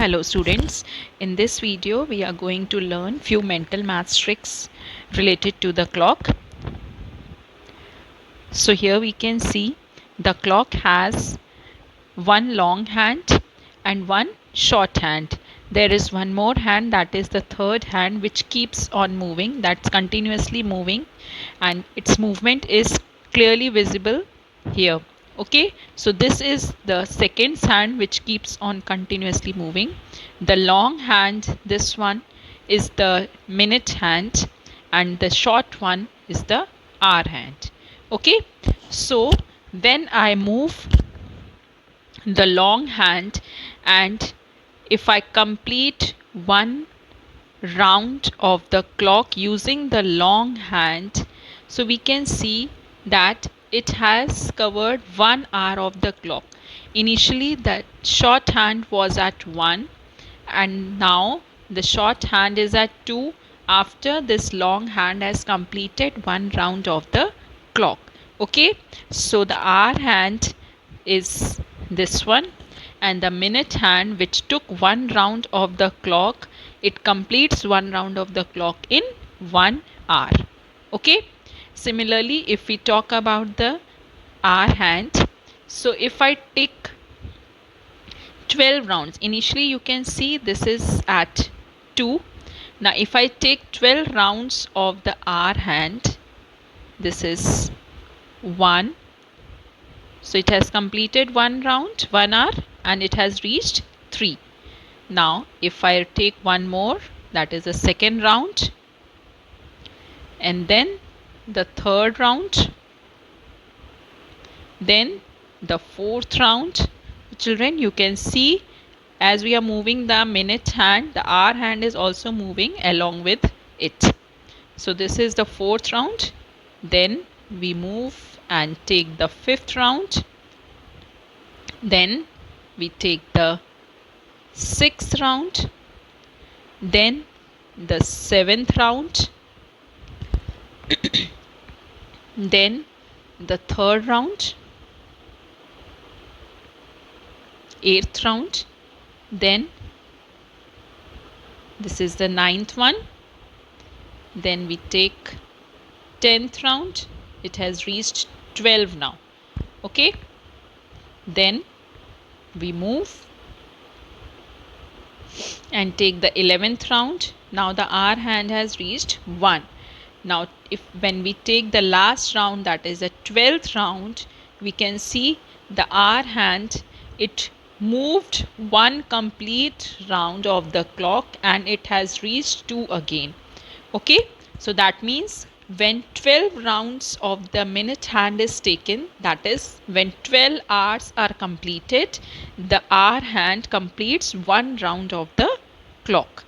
Hello students, in this video we are going to learn few mental maths tricks related to the clock. So here we can see the clock has one long hand and one short hand. There is one more hand, that is the third hand, which keeps on moving, that's continuously moving, and its movement is clearly visible here. Okay, so this is the second hand which keeps on continuously moving. The long hand, this one, is the minute hand, and the short one is the hour hand. Okay, so when I move the long hand, and if I complete one round of the clock using the long hand, so we can see that it has covered 1 hour of the clock. Initially the short hand was at 1 and now the short hand is at 2 after this long hand has completed one round of the clock. Okay, so the hour hand is this one, and the minute hand, which took one round of the clock, it completes one round of the clock in 1 hour. Okay, similarly if we talk about the hour hand, so if I take 12 rounds, initially you can see this is at 2. Now if I take 12 rounds of the hour hand, this is 1, so it has completed one round, 1 hour, and it has reached 3. Now if I take one more, that is the second round, and then the third round, then the fourth round. Children, you can see as we are moving the minute hand, the hour hand is also moving along with it. So this is the fourth round. Then we move and take the fifth round. Then we take the sixth round. Then the seventh round. Then the third round. Eighth round. Then this is the ninth one. Then we take 10th round. It has reached 12 now. Okay, then we move and take the 11th round. Now the hour hand has reached 1. Now if when we take the last round, that is the 12th round, we can see the hour hand, it moved one complete round of the clock and it has reached 2 again. Okay, so that means when 12 rounds of the minute hand is taken, that is when 12 hours are completed, the hour hand completes one round of the clock.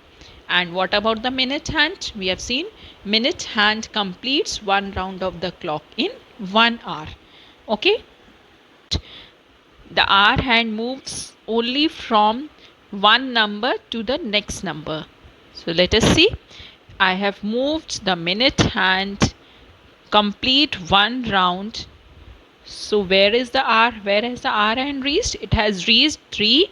And what about the minute hand? We have seen minute hand completes one round of the clock in 1 hour. Okay, the hour hand moves only from one number to the next number. So let us see. I have moved the minute hand complete one round. So where is the hour? Where has the hour hand reached? It has reached 3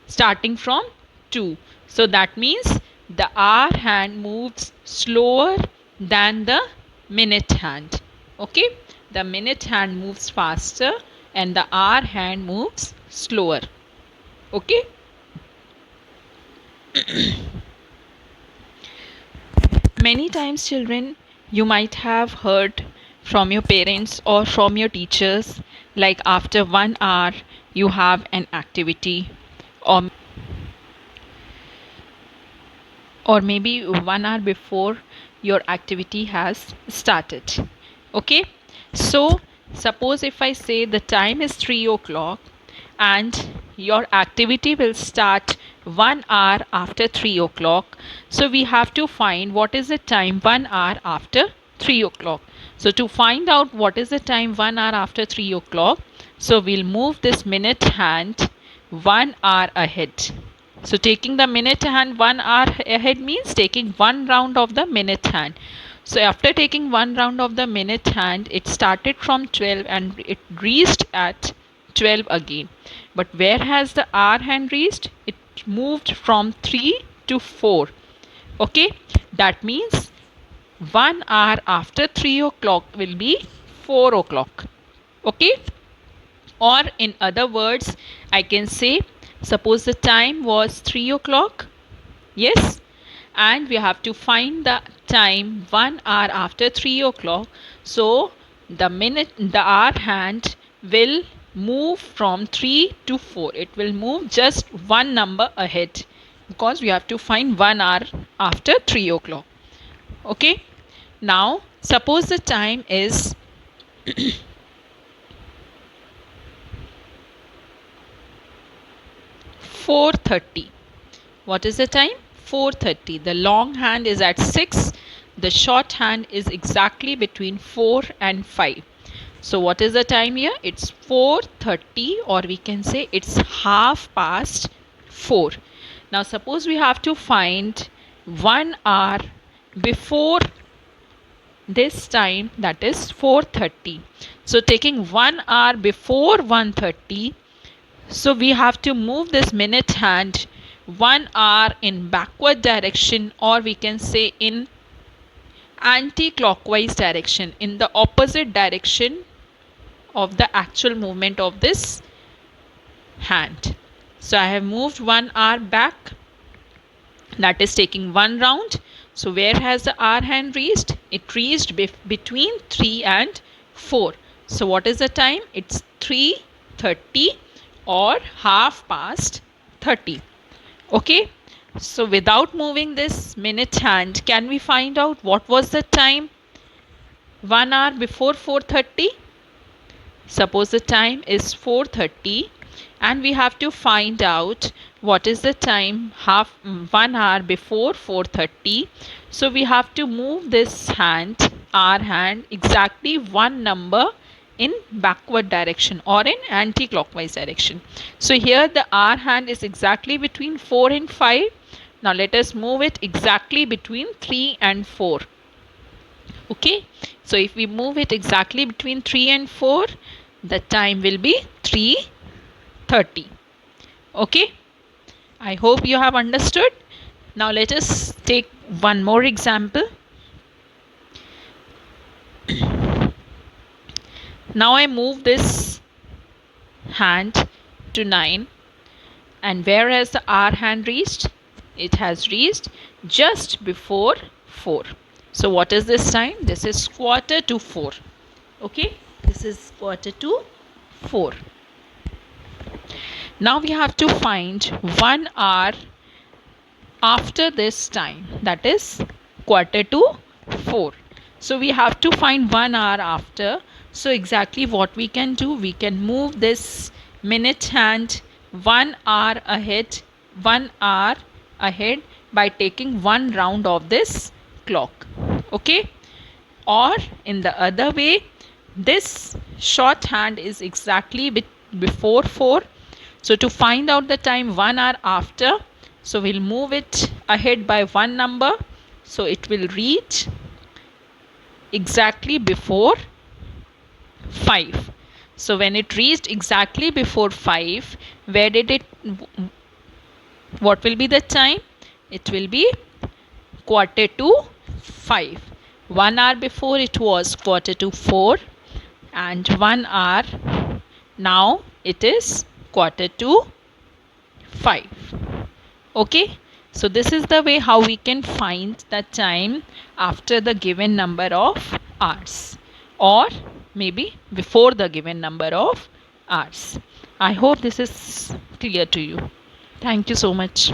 starting from 2. So that means the hour hand moves slower than the minute hand. Okay, the minute hand moves faster and the hour hand moves slower. Okay, many times children, you might have heard from your parents or from your teachers, like after 1 hour you have an activity, or maybe 1 hour before your activity has started. Okay, so suppose if I say the time is 3 o'clock and your activity will start 1 hour after 3 o'clock. So we have to find what is the time 1 hour after 3 o'clock. So to find out what is the time 1 hour after 3 o'clock, so we'll move this minute hand 1 hour ahead. So taking the minute hand 1 hour ahead means taking one round of the minute hand. So after taking one round of the minute hand, it started from 12 and it reached at 12 again. But where has the hour hand reached? It moved from 3 to 4. Okay, that means 1 hour after 3 o'clock will be 4 o'clock. Okay, or in other words, I can say, suppose the time was 3 o'clock. Yes, and we have to find the time 1 hour after 3 o'clock. So the hour hand will move from 3 to 4. It will move just one number ahead, because we have to find 1 hour after 3 o'clock. Okay, now suppose the time is 4:30. What is the time? 4:30. The long hand is at 6. The short hand is exactly between 4 and 5. So what is the time here? It's 4:30, or we can say it's half past 4. Now suppose we have to find 1 hour before this time, that is 4:30. So taking 1 hour before 1:30, so we have to move this minute hand 1 hour in backward direction, or we can say in anti-clockwise direction, in the opposite direction of the actual movement of this hand. So I have moved 1 hour back, that is taking one round. So where has the hour hand reached? It reached between 3 and 4. So what is the time? It's 3:30, or half past 30. Okay, so without moving this minute hand, can we find out what was the time 1 hour before 4:30? Suppose the time is 4:30, and we have to find out what is the time 1 hour before 4:30. So we have to move this hand, our hand, exactly one number in backward direction, or in anti-clockwise direction. So here the hour hand is exactly between 4 and 5. Now let us move it exactly between 3 and 4. Okay, so if we move it exactly between 3 and 4, the time will be 3:30. Okay, I hope you have understood. Now let us take one more example. Now I move this hand to 9, and where has the hour hand reached? It has reached just before 4. So what is this time? This is 4:45. Okay, this is 4:45. Now we have to find 1 hour after this time, that is 4:45. So we have to find 1 hour after. So exactly what we can do, we can move this minute hand 1 hour ahead, 1 hour ahead, by taking one round of this clock. Okay, or in the other way, this short hand is exactly before 4. So to find out the time 1 hour after, so we'll move it ahead by one number. So it will reach exactly before 5. So when it reached exactly before 5, where did it, what will be the time? It will be 4:45. 1 hour before it was 4:45, and 1 hour now it is 4:45. Okay, so this is the way how we can find the time after the given number of hours, or maybe before the given number of hours. I hope this is clear to you. Thank you so much.